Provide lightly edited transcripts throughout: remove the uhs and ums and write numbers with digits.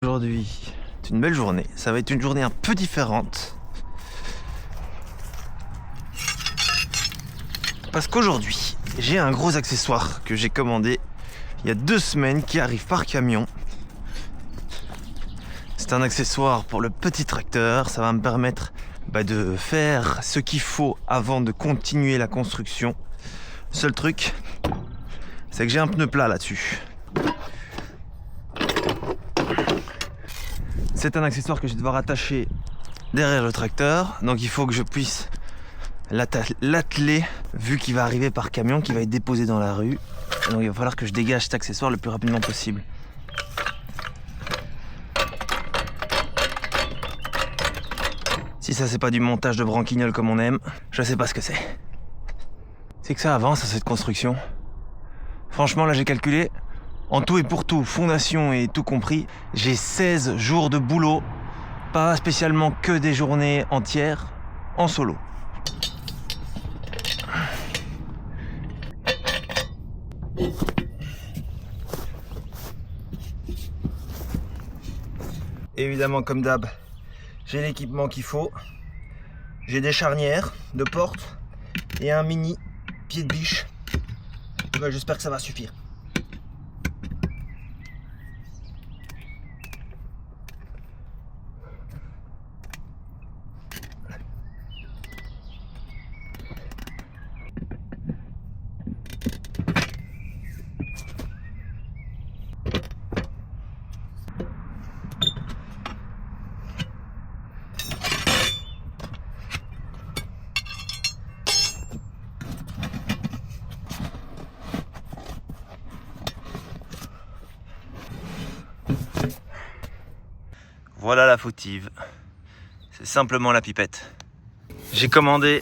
Aujourd'hui, c'est une belle journée. Ça va être une journée un peu différente. Parce qu'aujourd'hui, j'ai un gros accessoire que j'ai commandé il y a 2 semaines qui arrive par camion. C'est un accessoire pour le petit tracteur. Ça va me permettre de faire ce qu'il faut avant de continuer la construction. Seul truc, c'est que j'ai un pneu plat là-dessus. C'est un accessoire que je vais devoir attacher derrière le tracteur. Donc il faut que je puisse l'atteler vu qu'il va arriver par camion, qu'il va être déposé dans la rue. Donc il va falloir que je dégage cet accessoire le plus rapidement possible. Si ça c'est pas du montage de branquignol comme on aime, je sais pas ce que c'est. C'est que ça avance cette construction. Franchement là j'ai calculé, en tout et pour tout, fondation et tout compris, j'ai 16 jours de boulot, pas spécialement que des journées entières, en solo. Évidemment comme d'hab, j'ai l'équipement qu'il faut. J'ai des charnières de porte et un mini pied de biche. J'espère que ça va suffire. Voilà la fautive. C'est simplement la pipette. J'ai commandé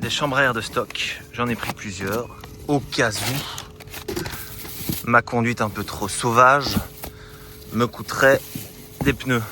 des chambres à air de stock. J'en ai pris plusieurs. Au cas où ma conduite un peu trop sauvage me coûterait des pneus.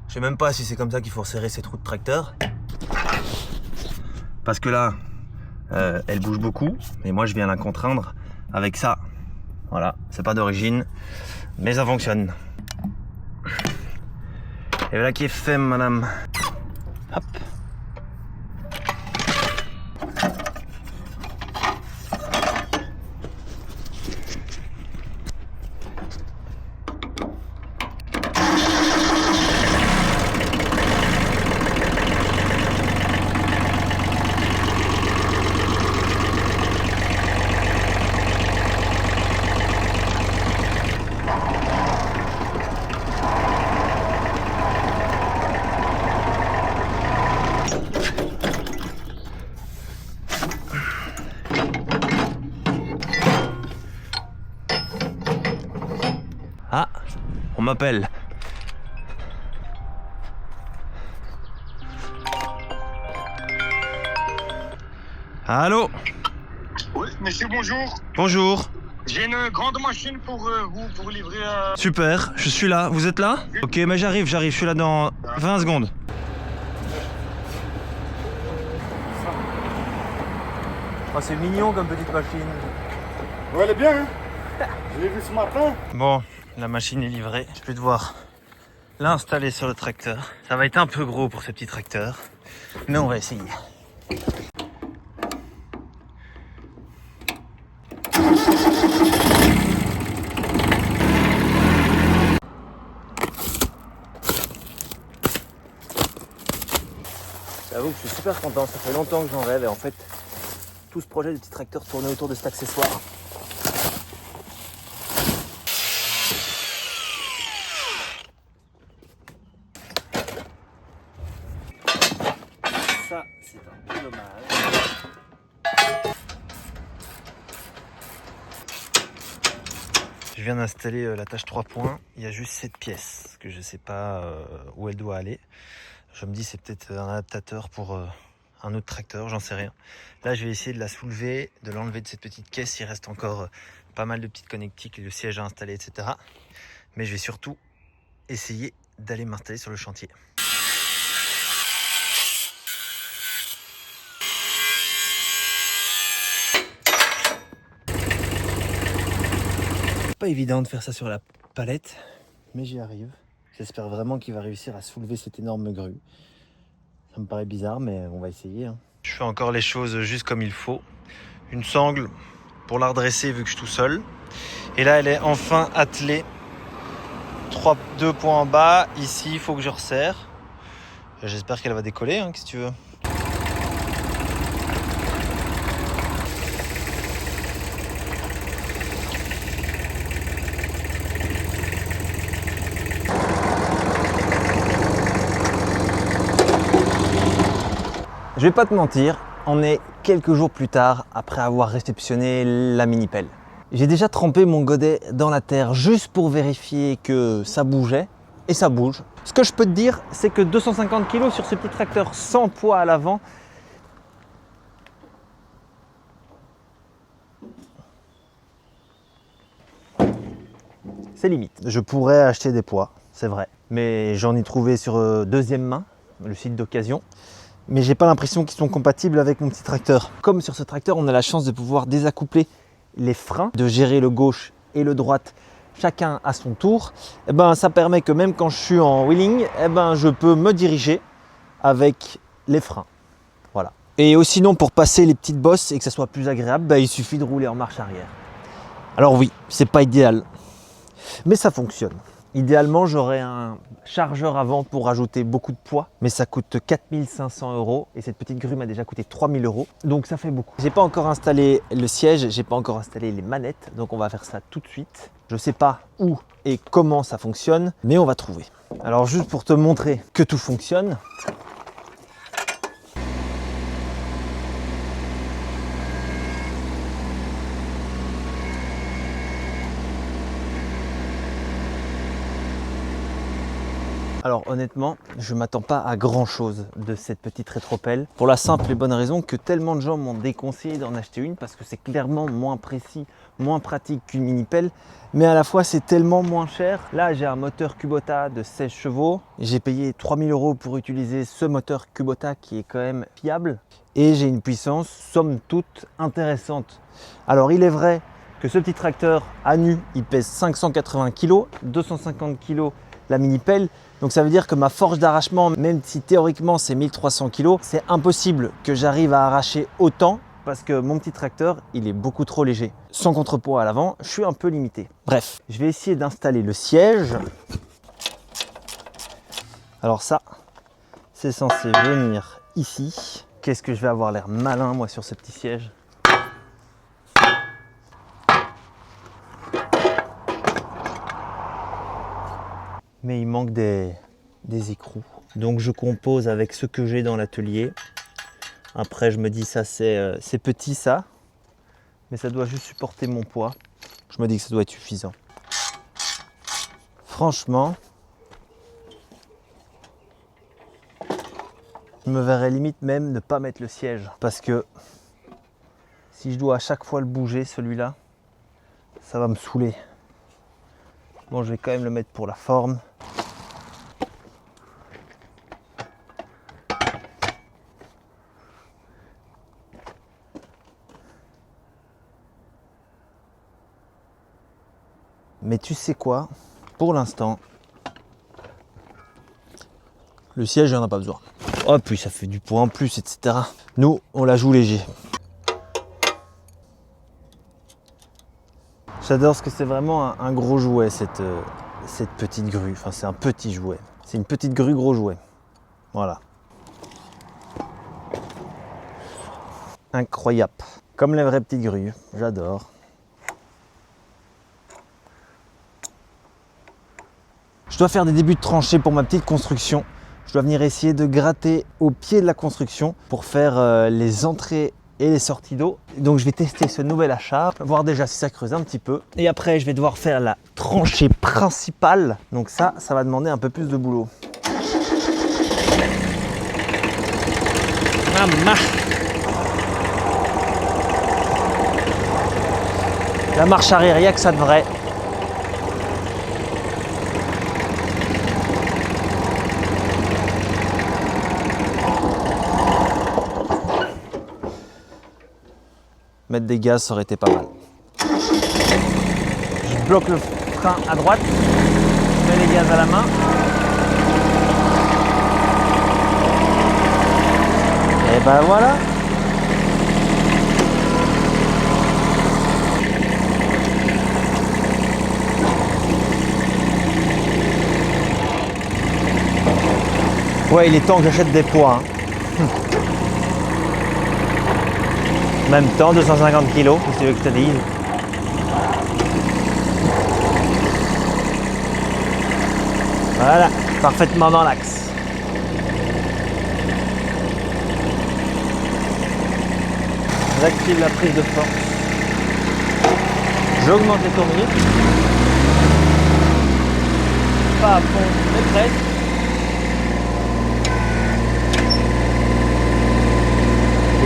Je sais même pas si c'est comme ça qu'il faut serrer cette roue de tracteur. Parce que là, elle bouge beaucoup. Et moi, je viens la contraindre avec ça. Voilà, c'est pas d'origine, mais ça fonctionne. Et voilà qui est fait, madame. Hop. Ah, on m'appelle. Allô? Oui, monsieur, bonjour. Bonjour. J'ai une grande machine pour vous, pour livrer Super, je suis là. Vous êtes là? Ok, mais j'arrive, je suis là dans 20 secondes. Oh, c'est mignon comme petite machine. Ouais, elle est bien, hein. Je l'ai vu ce matin. Bon, la machine est livrée. Je vais devoir l'installer sur le tracteur. Ça va être un peu gros pour ce petit tracteur, mais on va essayer. J'avoue que je suis super content, ça fait longtemps que j'en rêve et en fait, tout ce projet de petit tracteur tournait autour de cet accessoire. Ça, c'est un peu dommage. Je viens d'installer la tâche 3 points. Il y a juste cette pièce que je ne sais pas où elle doit aller. Je me dis c'est peut-être un adaptateur pour un autre tracteur, j'en sais rien. Là, je vais essayer de la soulever, de l'enlever de cette petite caisse. Il reste encore pas mal de petites connectiques, le siège à installer, etc. Mais je vais surtout essayer d'aller m'installer sur le chantier. Pas évident de faire ça sur la palette, mais j'y arrive. J'espère vraiment qu'il va réussir à soulever cette énorme grue. Ça me paraît bizarre, mais on va essayer. Hein. Je fais encore les choses juste comme il faut. Une sangle pour la redresser vu que je suis tout seul. Et là, elle est enfin attelée. 2 points en bas. Ici, il faut que je resserre. J'espère qu'elle va décoller, hein, si tu veux. Je vais pas te mentir, on est quelques jours plus tard après avoir réceptionné la mini-pelle. J'ai déjà trempé mon godet dans la terre juste pour vérifier que ça bougeait, et ça bouge. Ce que je peux te dire, c'est que 250 kg sur ce petit tracteur sans poids à l'avant, c'est limite. Je pourrais acheter des poids, c'est vrai, mais j'en ai trouvé sur deuxième main, le site d'occasion. Mais j'ai pas l'impression qu'ils sont compatibles avec mon petit tracteur. Comme sur ce tracteur, on a la chance de pouvoir désaccoupler les freins, de gérer le gauche et le droite, chacun à son tour. Et ben, ça permet que même quand je suis en wheeling, je peux me diriger avec les freins. Voilà. Et sinon, pour passer les petites bosses et que ça soit plus agréable, il suffit de rouler en marche arrière. Alors oui, c'est pas idéal, mais ça fonctionne. Idéalement, j'aurais un chargeur avant pour rajouter beaucoup de poids, mais ça coûte 4 500 € et cette petite grue m'a déjà coûté 3 000 €, donc ça fait beaucoup. J'ai pas encore installé le siège, j'ai pas encore installé les manettes, donc on va faire ça tout de suite. Je sais pas où et comment ça fonctionne, mais on va trouver. Alors juste pour te montrer que tout fonctionne, alors honnêtement, je ne m'attends pas à grand chose de cette petite rétropelle pour la simple et bonne raison que tellement de gens m'ont déconseillé d'en acheter une parce que c'est clairement moins précis, moins pratique qu'une mini-pelle, mais à la fois c'est tellement moins cher. Là j'ai un moteur Kubota de 16 chevaux, j'ai payé 3 000 € pour utiliser ce moteur Kubota qui est quand même fiable et j'ai une puissance somme toute intéressante. Alors il est vrai que ce petit tracteur à nu il pèse 580 kg, 250 kg la mini-pelle. Donc ça veut dire que ma force d'arrachement, même si théoriquement c'est 1300 kg, c'est impossible que j'arrive à arracher autant parce que mon petit tracteur, il est beaucoup trop léger. Sans contrepoids à l'avant, je suis un peu limité. Bref, je vais essayer d'installer le siège. Alors ça, c'est censé venir ici. Qu'est-ce que je vais avoir l'air malin moi sur ce petit siège. Mais il manque des écrous. Donc je compose avec ce que j'ai dans l'atelier. Après je me dis ça c'est petit ça, mais ça doit juste supporter mon poids. Je me dis que ça doit être suffisant. Franchement, je me verrais limite même ne pas mettre le siège. Parce que si je dois à chaque fois le bouger celui-là, ça va me saouler. Bon, je vais quand même le mettre pour la forme. Mais tu sais quoi? Pour l'instant, le siège, il n'y en a pas besoin. Oh, puis ça fait du poids en plus, etc. Nous, on la joue léger. J'adore ce que c'est vraiment un gros jouet, cette petite grue. Enfin, c'est un petit jouet. C'est une petite grue, gros jouet. Voilà. Incroyable. Comme les vraies petites grues. J'adore. Je dois faire des débuts de tranchée pour ma petite construction. Je dois venir essayer de gratter au pied de la construction pour faire les entrées et les sorties d'eau. Donc je vais tester ce nouvel achat, voir déjà si ça creuse un petit peu. Et après je vais devoir faire la tranchée principale. Donc ça va demander un peu plus de boulot. Maman. La marche arrière, il n'y a que ça de vrai. Mettre des gaz, ça aurait été pas mal. Je bloque le frein à droite, je mets les gaz à la main. Et ben voilà. Ouais, il est temps que j'achète des poids. En même temps, 250 kg, si tu veux que je te dise. Voilà, parfaitement dans l'axe. J'active la prise de force. J'augmente les tours minutes. Pas à fond, mais presque.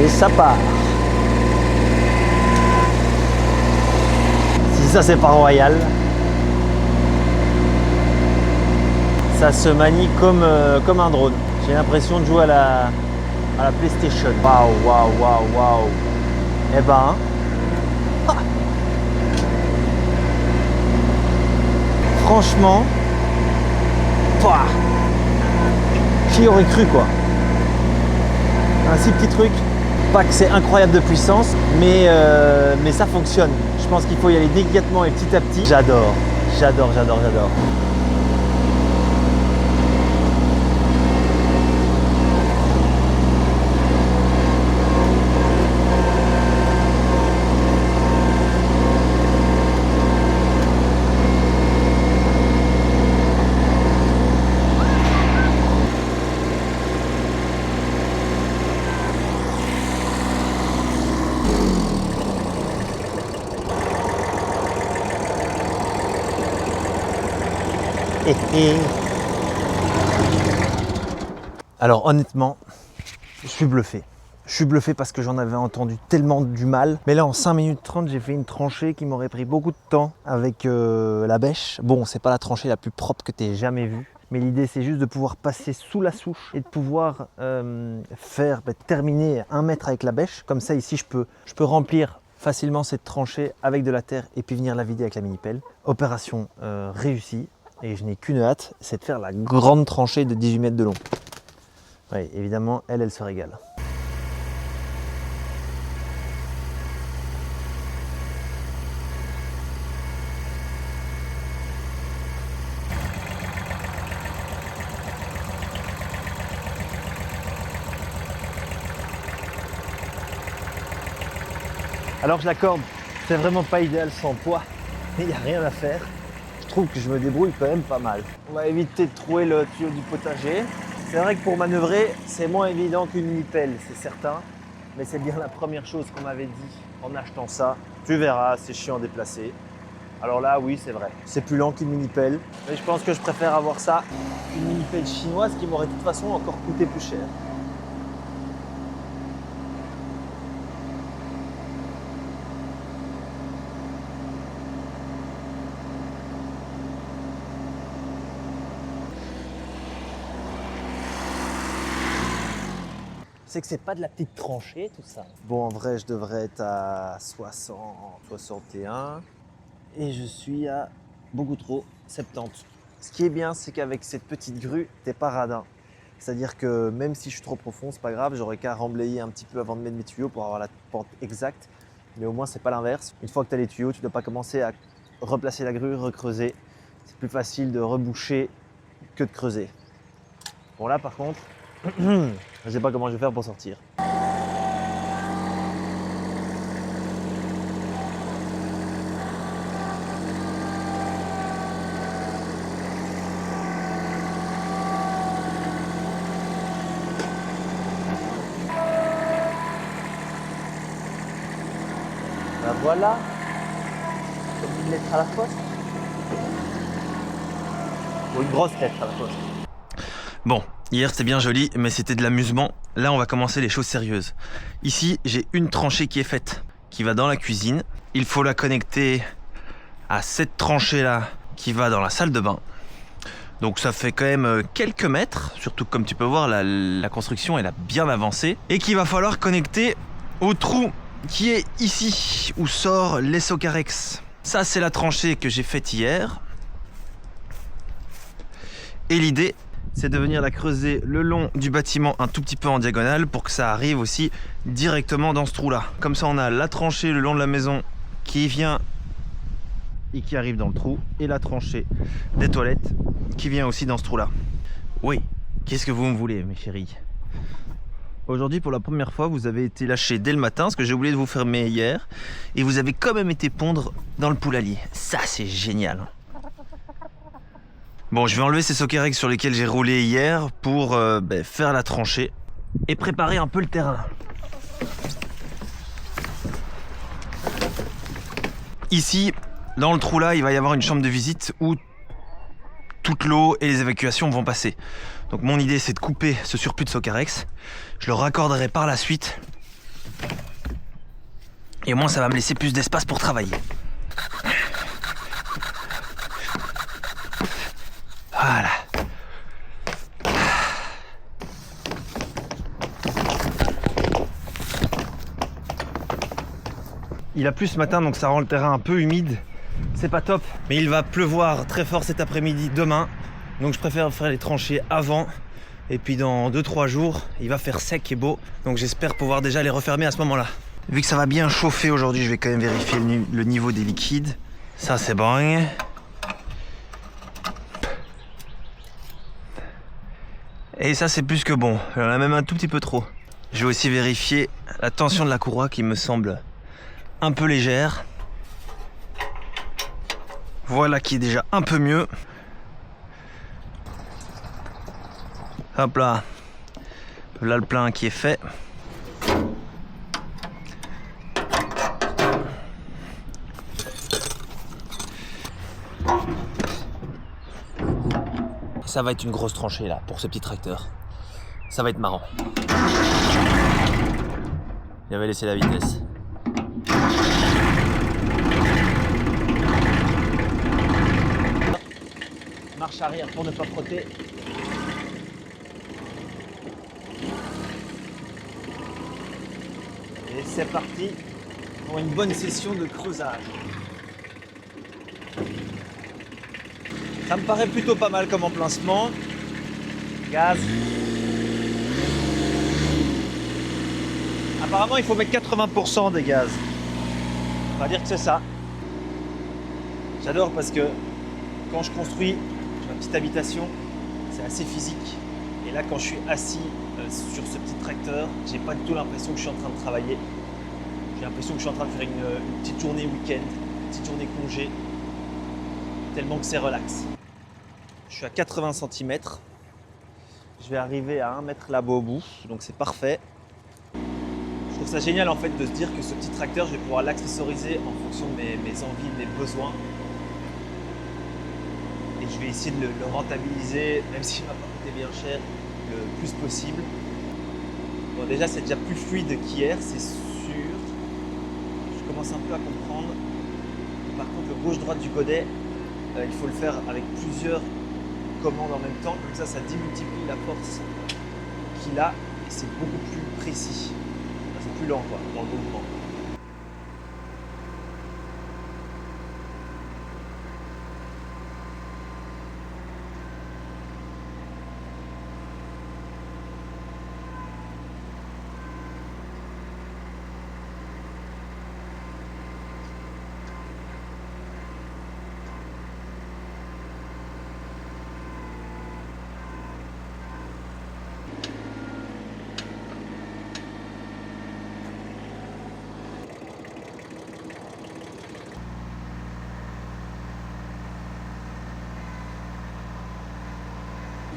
Et ça part. Si ça c'est pas royal, ça se manie comme un drone. J'ai l'impression de jouer à la PlayStation. Waouh, waouh, waouh, waouh. Eh ben, franchement, qui aurait cru quoi. Un si petit truc. Pas que c'est incroyable de puissance, mais ça fonctionne. Je pense qu'il faut y aller délicatement et petit à petit. J'adore, j'adore, j'adore, j'adore. Alors honnêtement, je suis bluffé. Je suis bluffé parce que j'en avais entendu tellement du mal. Mais là en 5 minutes 30, j'ai fait une tranchée qui m'aurait pris beaucoup de temps avec la bêche. Bon, c'est pas la tranchée la plus propre que tu aies jamais vue. Mais l'idée c'est juste de pouvoir passer sous la souche et de pouvoir terminer 1 mètre avec la bêche. Comme ça ici je peux remplir facilement cette tranchée avec de la terre et puis venir la vider avec la mini-pelle. Opération réussie. Et je n'ai qu'une hâte, c'est de faire la grande tranchée de 18 mètres de long. Oui, évidemment, elle se régale. Alors je l'accorde, c'est vraiment pas idéal sans poids, mais il n'y a rien à faire. Je trouve que je me débrouille quand même pas mal. On va éviter de trouer le tuyau du potager. C'est vrai que pour manœuvrer, c'est moins évident qu'une mini-pelle, c'est certain. Mais c'est bien la première chose qu'on m'avait dit en achetant ça. Tu verras, c'est chiant à déplacer. Alors là, oui, c'est vrai. C'est plus lent qu'une mini-pelle. Mais je pense que je préfère avoir ça qu'une mini-pelle chinoise qui m'aurait de toute façon encore coûté plus cher. C'est que c'est pas de la petite tranchée tout ça. Bon, en vrai, je devrais être à 60, 61 et je suis à beaucoup trop, 70. Ce qui est bien, c'est qu'avec cette petite grue, t'es pas radin. C'est-à-dire que même si je suis trop profond, c'est pas grave, j'aurais qu'à remblayer un petit peu avant de mettre mes tuyaux pour avoir la pente exacte. Mais au moins, c'est pas l'inverse. Une fois que tu as les tuyaux, tu ne dois pas commencer à replacer la grue, recreuser. C'est plus facile de reboucher que de creuser. Bon là, par contre, je ne sais pas comment je vais faire pour sortir. La voilà. Comme une lettre à la poste. Ou une grosse lettre à la poste. Bon, hier c'était bien joli, mais c'était de l'amusement. Là, on va commencer les choses sérieuses. Ici, j'ai une tranchée qui est faite, qui va dans la cuisine. Il faut la connecter à cette tranchée-là, qui va dans la salle de bain. Donc ça fait quand même quelques mètres, surtout que comme tu peux voir, la construction elle a bien avancé. Et qu'il va falloir connecter au trou qui est ici, où sort l'Essocarex. Ça, c'est la tranchée que j'ai faite hier. Et l'idée, c'est de venir la creuser le long du bâtiment un tout petit peu en diagonale pour que ça arrive aussi directement dans ce trou-là. Comme ça, on a la tranchée le long de la maison qui vient et qui arrive dans le trou, et la tranchée des toilettes qui vient aussi dans ce trou-là. Oui, qu'est-ce que vous me voulez, mes chéris? Aujourd'hui, pour la première fois, vous avez été lâchés dès le matin, parce que j'ai oublié de vous fermer hier, et vous avez quand même été pondre dans le poulailler. Ça, c'est génial. Bon, je vais enlever ces Socarex sur lesquels j'ai roulé hier pour faire la tranchée et préparer un peu le terrain. Ici, dans le trou là, il va y avoir une chambre de visite où toute l'eau et les évacuations vont passer. Donc mon idée, c'est de couper ce surplus de Socarex. Je le raccorderai par la suite. Et au moins, ça va me laisser plus d'espace pour travailler. Voilà. Il a plu ce matin, donc ça rend le terrain un peu humide. C'est pas top, mais il va pleuvoir très fort cet après-midi, demain. Donc je préfère faire les tranchées avant. Et puis dans 2-3 jours, il va faire sec et beau. Donc j'espère pouvoir déjà les refermer à ce moment-là. Vu que ça va bien chauffer aujourd'hui, je vais quand même vérifier le niveau des liquides. Ça, c'est bon. Et ça, c'est plus que bon. Il y en a même un tout petit peu trop. Je vais aussi vérifier la tension de la courroie qui me semble un peu légère. Voilà qui est déjà un peu mieux. Hop là. Là, le plein qui est fait. Ça va être une grosse tranchée là pour ce petit tracteur. Ça va être marrant. J'avais laissé la vitesse. Marche arrière pour ne pas frotter. Et c'est parti pour une bonne session de creusage. Ça me paraît plutôt pas mal comme emplacement. Gaz. Apparemment, il faut mettre 80% des gaz. On va dire que c'est ça. J'adore parce que quand je construis ma petite habitation, c'est assez physique. Et là, quand je suis assis sur ce petit tracteur, j'ai pas du tout l'impression que je suis en train de travailler. J'ai l'impression que je suis en train de faire une petite journée week-end, une petite journée congé, tellement que c'est relax. Je suis à 80 cm. Je vais arriver à 1 mètre là-bas au bout, donc c'est parfait. Je trouve ça génial en fait de se dire que ce petit tracteur, je vais pouvoir l'accessoriser en fonction de mes envies, de mes besoins. Et je vais essayer de le rentabiliser, même s'il m'a pas coûté bien cher, le plus possible. Bon, déjà, c'est déjà plus fluide qu'hier, c'est sûr. Je commence un peu à comprendre. Par contre, le gauche-droite du godet, il faut le faire avec plusieurs commandes en même temps. Comme ça démultiplie la force qu'il a et c'est beaucoup plus précis. Enfin, c'est plus lent quoi, dans le mouvement.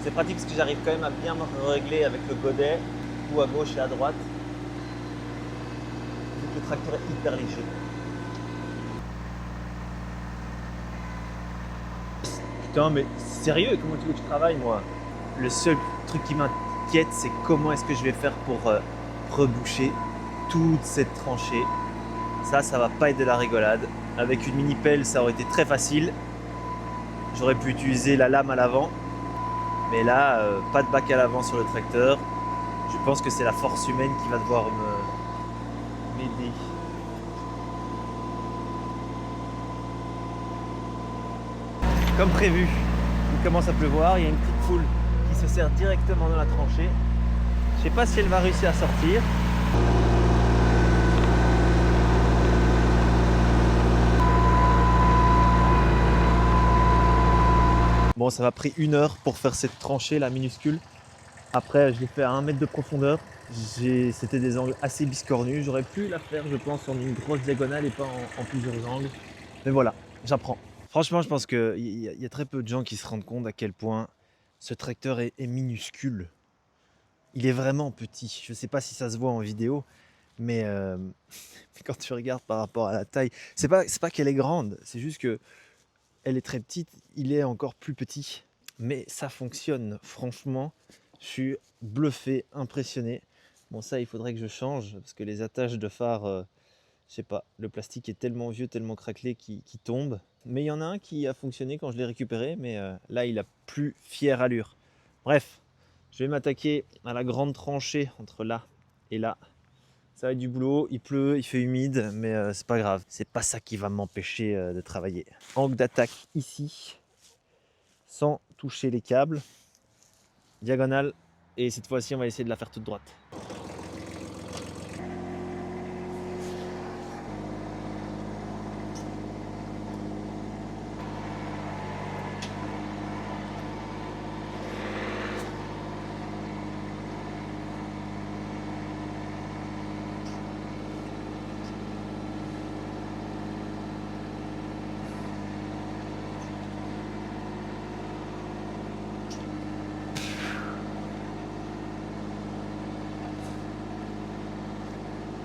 C'est pratique parce que j'arrive quand même à bien me régler avec le godet, ou à gauche et à droite, vu que le tracteur est hyper léger. Putain, mais sérieux, comment tu veux que je travaille, moi? Le seul truc qui m'inquiète, c'est comment est-ce que je vais faire pour reboucher toute cette tranchée. Ça va pas être de la rigolade. Avec une mini pelle, ça aurait été très facile. J'aurais pu utiliser la lame à l'avant. Mais là, pas de bac à l'avant sur le tracteur. Je pense que c'est la force humaine qui va devoir m'aider. Comme prévu, il commence à pleuvoir. Il y a une petite foule qui se sert directement dans la tranchée. Je sais pas si elle va réussir à sortir. Bon, ça m'a pris 1 heure pour faire cette tranchée là minuscule. Après, je l'ai fait à 1 mètre de profondeur. C'était des angles assez biscornus. J'aurais pu la faire, je pense, en une grosse diagonale et pas en plusieurs angles. Mais voilà, j'apprends. Franchement, je pense qu'il y a très peu de gens qui se rendent compte à quel point ce tracteur est minuscule. Il est vraiment petit. Je ne sais pas si ça se voit en vidéo, mais quand tu regardes par rapport à la taille, c'est pas qu'elle est grande, c'est juste que elle est très petite, il est encore plus petit. Mais ça fonctionne, franchement. Je suis bluffé, impressionné. Bon, ça, il faudrait que je change parce que les attaches de phare, je sais pas, le plastique est tellement vieux, tellement craquelé qu'il tombe. Mais il y en a un qui a fonctionné quand je l'ai récupéré, mais là, il a plus fière allure. Bref, je vais m'attaquer à la grande tranchée entre là et là. Ça va être du boulot, il pleut, il fait humide, mais c'est pas grave. C'est pas ça qui va m'empêcher de travailler. Angle d'attaque ici, sans toucher les câbles. Diagonale, et cette fois-ci, on va essayer de la faire toute droite.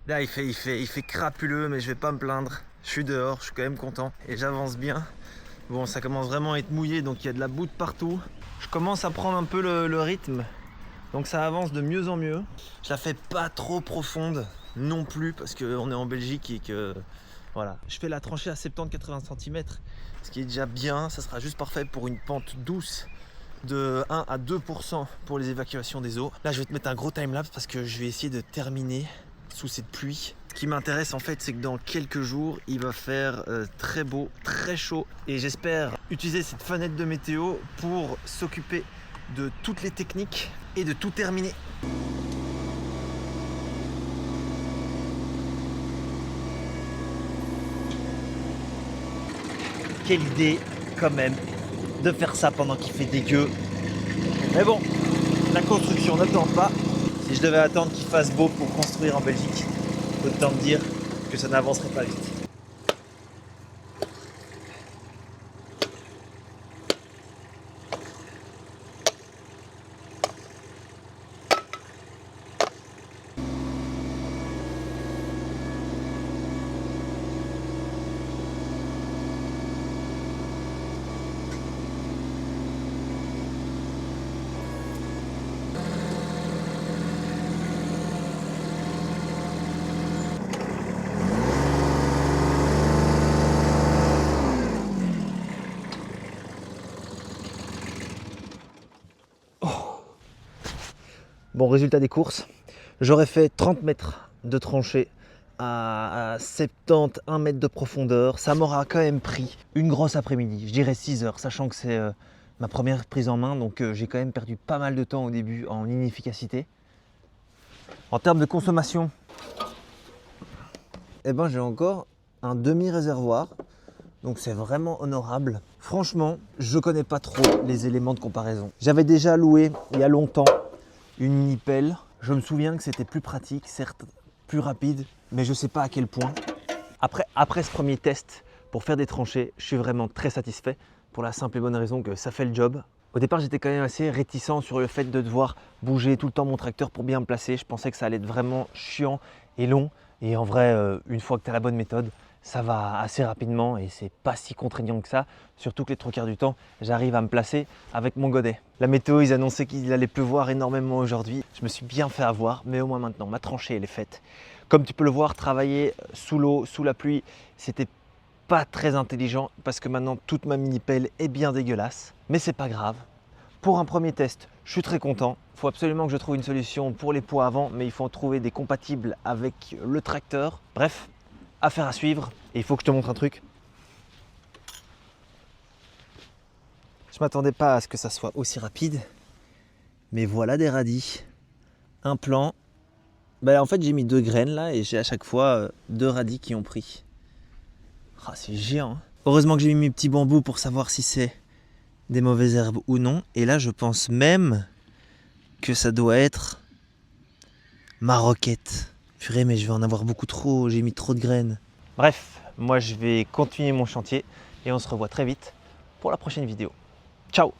Là, il fait crapuleux, mais je vais pas me plaindre. Je suis dehors, je suis quand même content et j'avance bien. Bon, ça commence vraiment à être mouillé, donc il y a de la boue de partout. Je commence à prendre un peu le rythme, donc ça avance de mieux en mieux. Je la fais pas trop profonde non plus, parce qu'on est en Belgique et que voilà. Je fais la tranchée à 70-80 cm, ce qui est déjà bien. Ça sera juste parfait pour une pente douce de 1 à 2% pour les évacuations des eaux. Là, je vais te mettre un gros timelapse parce que je vais essayer de terminer sous cette pluie. Ce qui m'intéresse en fait, c'est que dans quelques jours, il va faire très beau, très chaud, et j'espère utiliser cette fenêtre de météo pour s'occuper de toutes les techniques et de tout terminer. Quelle idée quand même de faire ça pendant qu'il fait dégueu. Mais bon, la construction n'attend pas. Si je devais attendre qu'il fasse beau pour construire en Belgique, autant me dire que ça n'avancerait pas vite. Bon, résultat des courses, j'aurais fait 30 mètres de tranchée à 70, 1 mètre de profondeur. Ça m'aura quand même pris une grosse après-midi, je dirais 6 heures, sachant que c'est ma première prise en main, donc j'ai quand même perdu pas mal de temps au début en inefficacité. En termes de consommation, eh ben, j'ai encore un demi-réservoir, donc c'est vraiment honorable. Franchement, je connais pas trop les éléments de comparaison. J'avais déjà loué il y a longtemps une mini pelle. Je me souviens que c'était plus pratique, certes plus rapide, mais je sais pas à quel point. Après ce premier test pour faire des tranchées, je suis vraiment très satisfait pour la simple et bonne raison que ça fait le job. Au départ, j'étais quand même assez réticent sur le fait de devoir bouger tout le temps mon tracteur pour bien me placer. Je pensais que ça allait être vraiment chiant et long. Et en vrai, une fois que tu as la bonne méthode, ça va assez rapidement et c'est pas si contraignant que ça. Surtout que les 3 quarts du temps, j'arrive à me placer avec mon godet. La météo, ils annonçaient qu'il allait pleuvoir énormément aujourd'hui. Je me suis bien fait avoir, mais au moins maintenant, ma tranchée, elle est faite. Comme tu peux le voir, travailler sous l'eau, sous la pluie, c'était pas très intelligent parce que maintenant, toute ma mini-pelle est bien dégueulasse. Mais c'est pas grave. Pour un premier test, je suis très content. Il faut absolument que je trouve une solution pour les poids avant, mais il faut en trouver des compatibles avec le tracteur. Bref, affaire à suivre. Et il faut que je te montre un truc. Je m'attendais pas à ce que ça soit aussi rapide, mais voilà des radis. Un plant. En fait, j'ai mis 2 graines là et j'ai à chaque fois 2 radis qui ont pris. Ah, c'est géant. Hein. Heureusement que j'ai mis mes petits bambous pour savoir si c'est des mauvaises herbes ou non. Et là, je pense même que ça doit être ma roquette. Purée, mais je vais en avoir beaucoup trop. J'ai mis trop de graines. Bref, moi, je vais continuer mon chantier et on se revoit très vite pour la prochaine vidéo. Ciao!